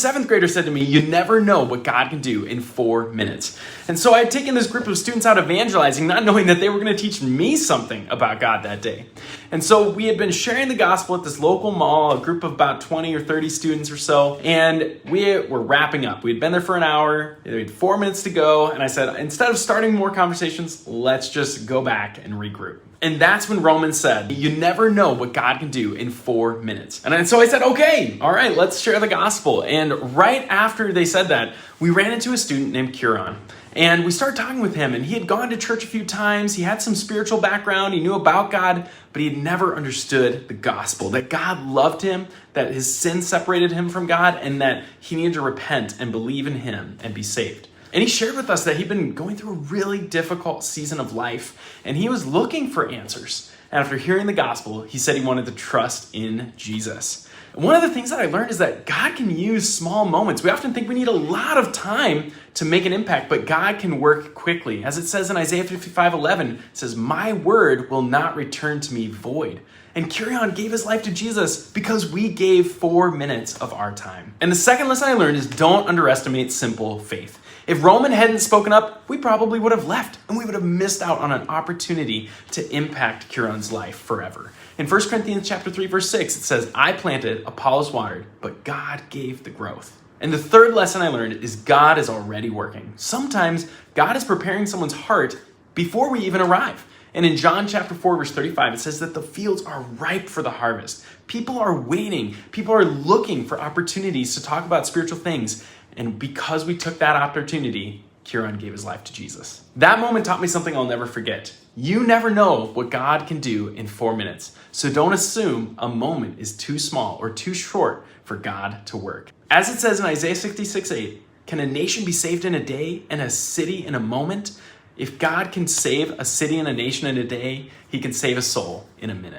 Seventh grader said to me, "You never know what God can do in 4 minutes." And so I had taken this group of students out evangelizing, not knowing that they were going to teach me something about God that day. And so we had been sharing the gospel at this local mall, a group of about 20 or 30 students or so, and we were wrapping up. We'd been there for an hour, we had 4 minutes to go, and I said, instead of starting more conversations, let's just go back and regroup. And that's when Roman said, "You never know what God can do in 4 minutes." And so I said, okay, all right, let's share the gospel. And right after they said that, we ran into a student named Kieran. And we started talking with him, and he had gone to church a few times. He had some spiritual background. He knew about God, but he had never understood the gospel, that God loved him, that his sin separated him from God, and that he needed to repent and believe in him and be saved. And he shared with us that he'd been going through a really difficult season of life, and he was looking for answers. And after hearing the gospel, he said he wanted to trust in Jesus. And one of the things that I learned is that God can use small moments. We often think we need a lot of time to make an impact, but God can work quickly. As it says in Isaiah 55:11, it says, "My word will not return to me void." And Kieran gave his life to Jesus because we gave 4 minutes of our time. And the second lesson I learned is don't underestimate simple faith. If Roman hadn't spoken up, we probably would have left and we would have missed out on an opportunity to impact Kieran's life forever. In 1 Corinthians chapter 3, verse 6, it says, "I planted, Apollos watered, but God gave the growth." And the third lesson I learned is God is already working. Sometimes God is preparing someone's heart before we even arrive. And in John chapter 4, verse 35, it says that the fields are ripe for the harvest. People are waiting. People are looking for opportunities to talk about spiritual things. And because we took that opportunity, Kieran gave his life to Jesus. That moment taught me something I'll never forget. You never know what God can do in 4 minutes. So don't assume a moment is too small or too short for God to work. As it says in Isaiah 66:8, "Can a nation be saved in a day and a city in a moment?" If God can save a city and a nation in a day, he can save a soul in a minute.